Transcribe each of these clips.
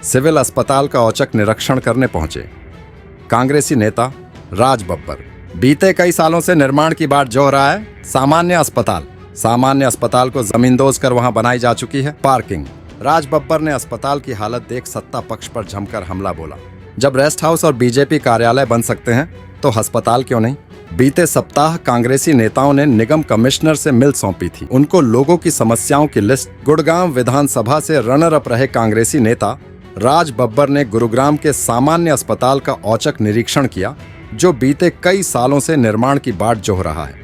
Civil अस्पताल का औचक निरीक्षण करने पहुंचे कांग्रेसी नेता राज बब्बर। बीते कई सालों से निर्माण की बाट जोह रहा है सामान्य अस्पताल को जमींदोज कर वहां बनाई जा चुकी है पार्किंग। राज बब्बर ने अस्पताल की हालत देख सत्ता पक्ष पर जमकर हमला बोला। जब रेस्ट हाउस और बीजेपी कार्यालय बन सकते हैं तो अस्पताल क्यों नहीं? बीते सप्ताह कांग्रेसी नेताओं ने निगम कमिश्नर से मिल सौंपी थी। उनको लोगों की समस्याओं की लिस्ट। गुड़गांव विधानसभा से रनर अप रहे कांग्रेसी नेता राज बब्बर ने गुरुग्राम के सामान्य अस्पताल का औचक निरीक्षण किया, जो बीते कई सालों से निर्माण की बाट जोह रहा है।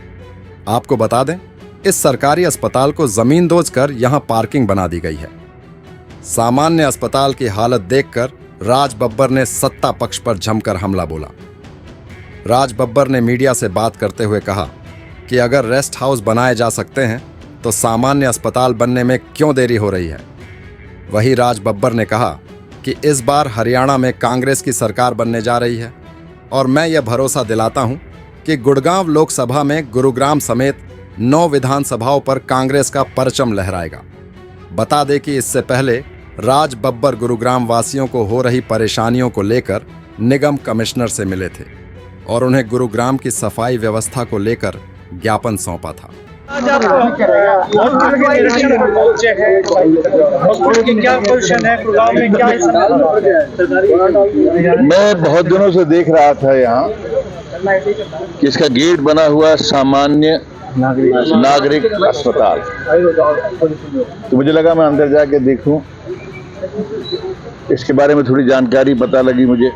आपको बता दें, इस सरकारी अस्पताल को जमींदोज कर यहां पार्किंग बना दी गई है। सामान्य अस्पताल की हालत देखकर राज बब्बर ने सत्ता पक्ष पर जमकर हमला बोला। राज बब्बर ने मीडिया से बात करते हुए कहा कि अगर रेस्ट हाउस बनाए जा सकते हैं तो सामान्य अस्पताल बनने में क्यों देरी हो रही है। वहीं राज बब्बर ने कहा कि इस बार हरियाणा में कांग्रेस की सरकार बनने जा रही है और मैं यह भरोसा दिलाता हूं कि गुड़गांव लोकसभा में गुरुग्राम समेत 9 विधानसभाओं पर कांग्रेस का परचम लहराएगा। बता दें कि इससे पहले राज बब्बर गुरुग्राम वासियों को हो रही परेशानियों को लेकर निगम कमिश्नर से मिले थे और उन्हें गुरुग्राम की सफाई व्यवस्था को लेकर ज्ञापन सौंपा था। आज आप हॉस्पिटल के निरीक्षण में पहुंचे हैं, हॉस्पिटल की क्या पोजीशन है, गुड़गांव में क्या है? मैं बहुत दिनों से देख रहा था यहाँ कि इसका गेट बना हुआ सामान्य नागरिक अस्पताल, तो मुझे लगा मैं अंदर जाके देखूं। इसके बारे में थोड़ी जानकारी पता लगी मुझे।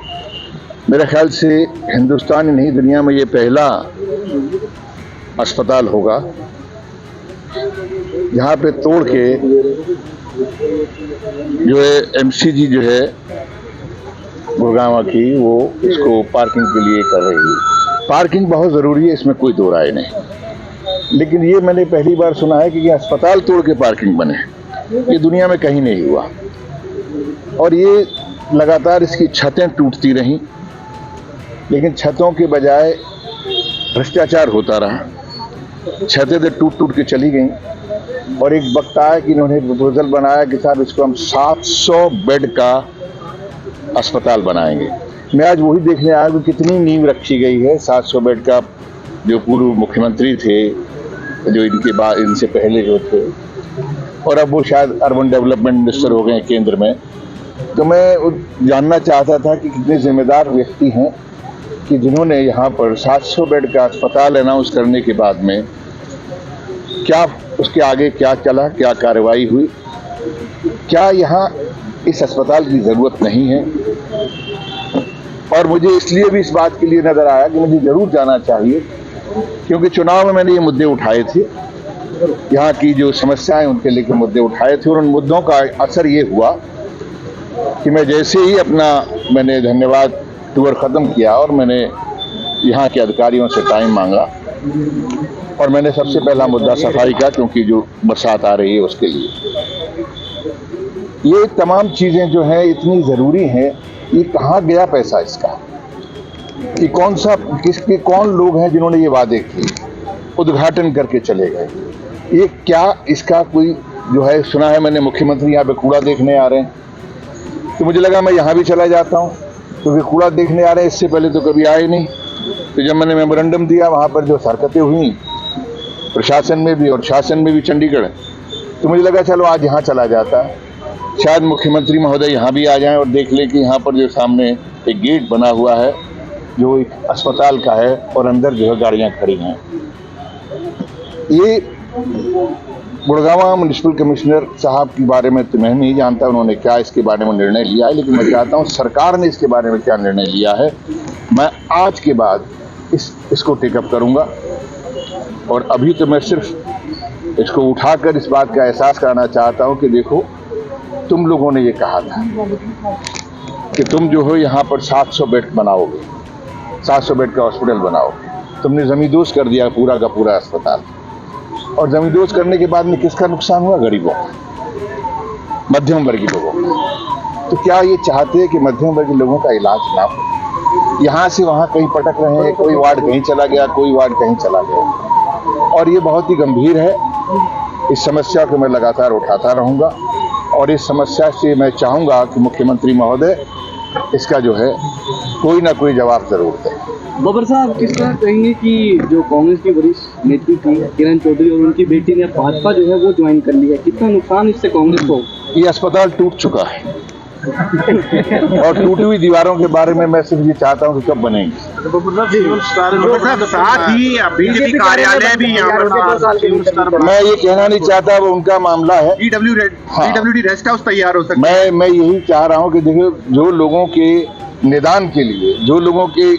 मेरे ख्याल से हिंदुस्तान ही नहीं, दुनिया में ये पहला अस्पताल होगा जहाँ पे तोड़ के जो है एमसीजी जो है गुड़गांव की, वो इसको पार्किंग के लिए कर रही है। पार्किंग बहुत ज़रूरी है, इसमें कोई दो राय नहीं, लेकिन ये मैंने पहली बार सुना है कि ये अस्पताल तोड़ के पार्किंग बने। ये दुनिया में कहीं नहीं हुआ और ये लगातार इसकी छतें टूटती रहीं, लेकिन छतों के बजाय भ्रष्टाचार होता रहा। छतें तो टूट टूट के चली गईं और एक वक्त आया कि इन्होंने प्रपोजल बनाया कि साहब इसको हम 700 बेड का अस्पताल बनाएंगे। मैं आज वही देखने आया कि कितनी नींव रखी गई है 700 बेड का। जो पूर्व मुख्यमंत्री थे, जो इनके बाद इनसे पहले जो थे, और अब वो शायद अर्बन डेवलपमेंट मिनिस्टर हो गए केंद्र में, तो मैं जानना चाहता था कि कितने जिम्मेदार व्यक्ति हैं कि जिन्होंने यहाँ पर 700 बेड का अस्पताल अनाउंस करने के बाद में क्या उसके आगे क्या चला, क्या कार्रवाई हुई, क्या यहाँ इस अस्पताल की ज़रूरत नहीं है। और मुझे इसलिए भी इस बात के लिए नज़र आया कि मुझे ज़रूर जाना चाहिए, क्योंकि चुनाव में मैंने ये मुद्दे उठाए थे, यहाँ की जो समस्याएं उनके लेकर मुद्दे उठाए थे, और उन मुद्दों का असर ये हुआ कि मैं जैसे ही मैंने धन्यवाद टूर ख़त्म किया और मैंने यहाँ के अधिकारियों से टाइम मांगा, और मैंने सबसे पहला मुद्दा सफाई का, क्योंकि जो बरसात आ रही है उसके लिए ये तमाम चीज़ें जो हैं इतनी ज़रूरी हैं। ये कहाँ गया पैसा इसका, कि कौन लोग हैं जिन्होंने ये वादे किए, उद्घाटन करके चले गए। ये क्या इसका कोई जो है, सुना है मैंने मुख्यमंत्री यहाँ पे कूड़ा देखने आ रहे हैं, तो मुझे लगा मैं यहाँ भी चला जाता हूँ, क्योंकि कूड़ा देखने आ रहे हैं, इससे पहले तो कभी आए नहीं। तो जब मैंने मेमोरेंडम दिया, वहाँ पर जो हरकतें हुई प्रशासन में भी और शासन में भी चंडीगढ़, तो मुझे लगा चलो आज यहाँ चला जाता, शायद मुख्यमंत्री महोदय यहाँ भी आ जाएं और देख लें कि यहाँ पर जो सामने एक गेट बना हुआ है जो एक अस्पताल का है, और अंदर जो है गाड़ियाँ खड़ी हैं। ये गुड़गांव म्युनिसिपल कमिश्नर साहब के बारे में तो मैं नहीं जानता उन्होंने क्या इसके बारे में निर्णय लिया है, लेकिन मैं चाहता हूँ सरकार ने इसके बारे में क्या निर्णय लिया है। मैं आज के बाद इसको टेकअप करूँगा, और अभी तो मैं सिर्फ इसको उठाकर इस बात का एहसास कराना चाहता हूँ कि देखो, तुम लोगों ने ये कहा था कि तुम जो हो यहाँ पर 700 बेड बनाओगे, 700 बेड का हॉस्पिटल बनाओगे। तुमने जमींदोज कर दिया पूरा का पूरा अस्पताल, और जमींदोज करने के बाद में किसका नुकसान हुआ? गरीबों का, मध्यम वर्गीय लोगों का। तो क्या ये चाहते हैं कि मध्यम वर्गीय लोगों का इलाज ना हो? यहाँ से वहाँ कहीं पटक रहे हैं, कोई वार्ड कहीं चला गया, कोई वार्ड कहीं चला गया, और ये बहुत ही गंभीर है। इस समस्या को मैं लगातार उठाता रहूँगा। और इस समस्या से मैं चाहूँगा कि मुख्यमंत्री महोदय इसका जो है कोई ना कोई जवाब जरूर दें। बब्बर साहब, किस तरह कहेंगे कि जो कांग्रेस की वरिष्ठ नेत्री थी किरण चौधरी और उनकी बेटी ने भाजपा जो है वो ज्वाइन कर लिया है, कितना नुकसान इससे कांग्रेस को? ये अस्पताल टूट चुका है और टूटी हुई दीवारों के बारे में मैं सिर्फ ये चाहता हूँ कि कब बनेंगी। साथ ही बीजेपी कार्यालय भी यहाँ पर मैं ये कहना नहीं चाहता, वो उनका मामला है। पीडब्ल्यूडी रेस्ट हाउस तैयार हो सकता है। मैं यही चाह रहा हूँ कि देखिए, जो लोगों के निदान के लिए, जो लोगों के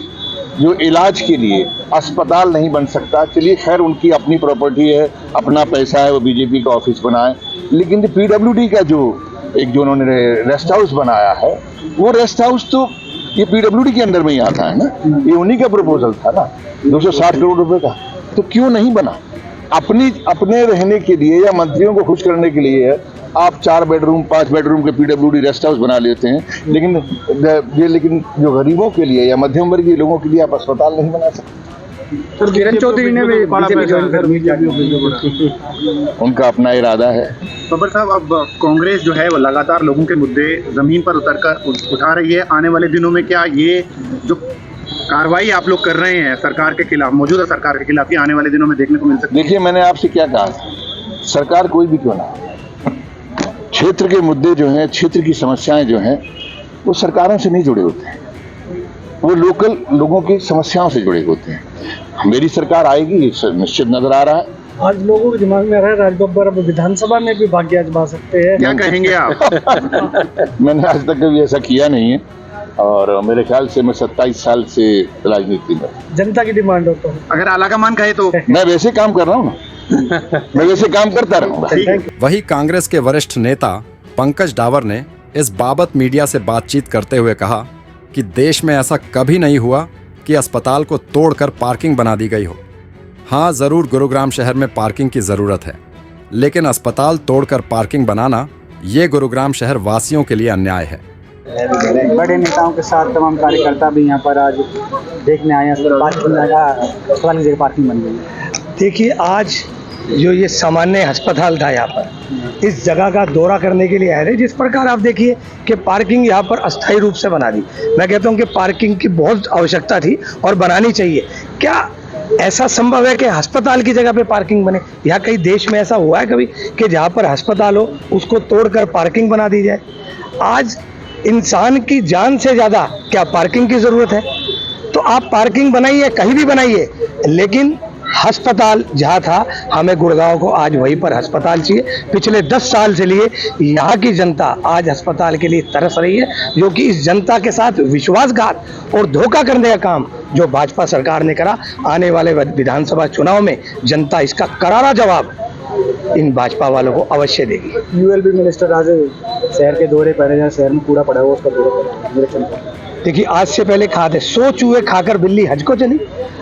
जो इलाज के लिए अस्पताल नहीं बन सकता, चलिए खैर उनकी अपनी प्रॉपर्टी है, अपना पैसा है, वो बीजेपी का ऑफिस बनाए, लेकिन पीडब्ल्यूडी का जो उन्होंने रेस्ट हाउस बनाया है, वो रेस्ट हाउस तो ये पीडब्ल्यूडी के अंदर में ही आता है ना, ये उन्हीं का प्रपोजल था ना, 260 करोड़ रुपए का, तो क्यों नहीं बना? अपने रहने के लिए या मंत्रियों को खुश करने के लिए आप 4 बेडरूम 5 बेडरूम के पीडब्ल्यूडी रेस्ट हाउस बना लेते हैं, लेकिन जो गरीबों के लिए या मध्यम वर्गीय लोगों के लिए आप अस्पताल नहीं बना सकते। किरण चौधरी ने भी बीजेपी ज्वाइन कर ली, उनका अपना इरादा है। बब्बर साहब, अब कांग्रेस जो है वो लगातार लोगों के मुद्दे जमीन पर उतरकर उठा रही है। आने वाले दिनों में क्या ये जो कार्रवाई आप लोग कर रहे हैं सरकार के खिलाफ, मौजूदा सरकार के खिलाफ, ये आने वाले दिनों में देखने को मिल सकती है? देखिए, मैंने आपसे क्या कहा, सरकार कोई भी क्यों ना, क्षेत्र के मुद्दे जो हैं, क्षेत्र की समस्याएं जो हैं, वो सरकारों से नहीं जुड़े होते हैं, वो लोकल लोगों की समस्याओं से जुड़े होते हैं। मेरी सरकार आएगी, निश्चित नजर आ रहा है। आज लोगों के दिमाग में आ रहा है राज बब्बर अब विधानसभा में भी भाग्य आजमा सकते हैं, क्या कहेंगे आप? मैंने आज तक कभी ऐसा किया नहीं है और मेरे ख्याल से मैं 27 साल से राजनीति में। जनता की डिमांड हो तो अगर आलाकमान कहे तो मैं वैसे काम कर रहा हूँ ना, मैं वैसे काम करता रहूँगा। वही कांग्रेस के वरिष्ठ नेता पंकज डावर ने इस बाबत मीडिया से बातचीत करते हुए कहा कि देश में ऐसा कभी नहीं हुआ कि अस्पताल को तोड़कर पार्किंग बना दी गई हो। हाँ, जरूर गुरुग्राम शहर में पार्किंग की जरूरत है, लेकिन अस्पताल तोड़कर पार्किंग बनाना ये गुरुग्राम शहर वासियों के लिए अन्याय है। बड़े नेताओं के साथ तमाम कार्यकर्ता भी यहाँ पर आज देखने आए हैं, अस्पताल की पार्किंग बन गई। देखिए, आज जो ये सामान्य अस्पताल था, यहाँ पर इस जगह का दौरा करने के लिए आए थे। जिस प्रकार आप देखिए कि पार्किंग यहाँ पर अस्थायी रूप से बना दी, मैं कहता हूँ कि पार्किंग की बहुत आवश्यकता थी और बनानी चाहिए। क्या ऐसा संभव है कि अस्पताल की जगह पे पार्किंग बने? यहाँ कहीं देश में ऐसा हुआ है कभी कि जहाँ पर अस्पताल हो उसको तोड़कर पार्किंग बना दी जाए? आज इंसान की जान से ज़्यादा क्या पार्किंग की ज़रूरत है? तो आप पार्किंग बनाइए, कहीं भी बनाइए, लेकिन अस्पताल जहाँ था, हमें गुड़गांव को आज वहीं पर अस्पताल चाहिए। पिछले 10 साल से लिए यहाँ की जनता आज अस्पताल के लिए तरस रही है, जो कि इस जनता के साथ विश्वासघात और धोखा करने का काम जो भाजपा सरकार ने करा, आने वाले विधानसभा चुनाव में जनता इसका करारा जवाब इन भाजपा वालों को अवश्य देगी। यूएलबी मिनिस्टर आज शहर के दौरे पर, जहाँ शहर में कूड़ा पड़ा हुआ उसका दौरा कर। देखिए, आज से पहले खाते 100 चूहे खाकर बिल्ली हज को चली।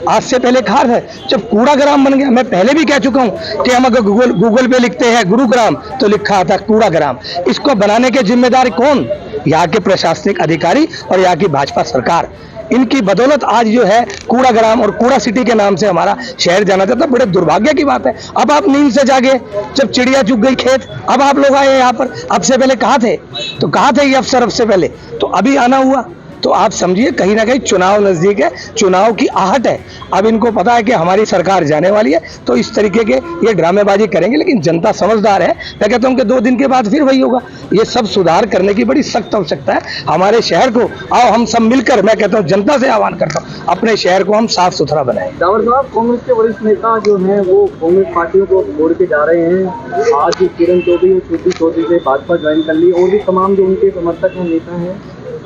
आज से पहले खा रहे, जब कूड़ाग्राम बन गया, मैं पहले भी कह चुका हूं कि हम अगर गूगल पे लिखते हैं गुरुग्राम तो लिखा आता कूड़ाग्राम। इसको बनाने के जिम्मेदार कौन? यहाँ के प्रशासनिक अधिकारी और यहाँ की भाजपा सरकार। इनकी बदौलत आज जो है कूड़ाग्राम और कूड़ा सिटी के नाम से हमारा शहर जाना जाता है। बड़े दुर्भाग्य की बात है। अब आप नींद से जागे, जब चिड़िया चुग गई खेत, अब आप लोग आए यहाँ पर। अब से पहले कहाँ थे? तो कहाँ थे ये अफसर अब से पहले? तो अभी आना हुआ। तो आप समझिए कहीं ना कहीं चुनाव नजदीक है, चुनाव की आहट है। अब इनको पता है कि हमारी सरकार जाने वाली है, तो इस तरीके के ये ड्रामेबाजी करेंगे, लेकिन जनता समझदार है। मैं कहता हूं कि 2 दिन के बाद फिर वही होगा। ये सब सुधार करने की बड़ी सख्त आवश्यकता है हमारे शहर को। आओ हम सब मिलकर, मैं कहता हूँ जनता से आह्वान करता हूँ, अपने शहर को हम साफ सुथरा बनाएं। डावर साहब, कांग्रेस के वरिष्ठ नेता जो हैं वो कांग्रेस पार्टियों को छोड़ के जा रहे हैं। आज किरण चौधरी और श्रुति चौधरी से भाजपा ज्वाइन कर ली, और भी तमाम जो उनके समर्थक हैं, नेता हैं,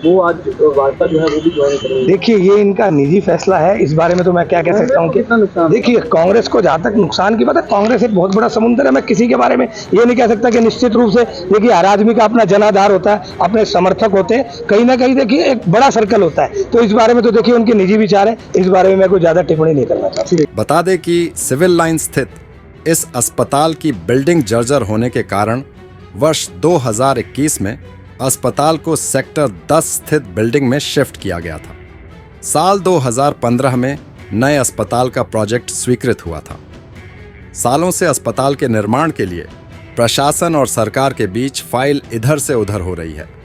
वो आज भाजपा जो है वो भी ज्वाइन करेंगे। देखिए, ये इनका निजी फैसला है। इस बारे में तो मैं क्या कह सकता हूँ कि देखिए, कांग्रेस को जहाँ तक नुकसान की बात है, कांग्रेस एक बहुत बड़ा समुद्र है। मैं किसी के बारे में ये नहीं कह सकता कि निश्चित रूप से देखिए, हर आदमी का अपना जनाधार होता है, अपने समर्थक होते हैं, कहीं ना कहीं देखिए एक बड़ा सर्कल होता है। तो इस बारे में तो देखिए उनके निजी विचार है, इस बारे में मैं कोई ज्यादा टिप्पणी नहीं करना चाहता। बता दें कि सिविल लाइन स्थित इस अस्पताल की बिल्डिंग जर्जर होने के कारण वर्ष 2021 में अस्पताल को सेक्टर 10 स्थित बिल्डिंग में शिफ्ट किया गया था। साल 2015 में नए अस्पताल का प्रोजेक्ट स्वीकृत हुआ था। सालों से अस्पताल के निर्माण के लिए प्रशासन और सरकार के बीच फाइल इधर से उधर हो रही है।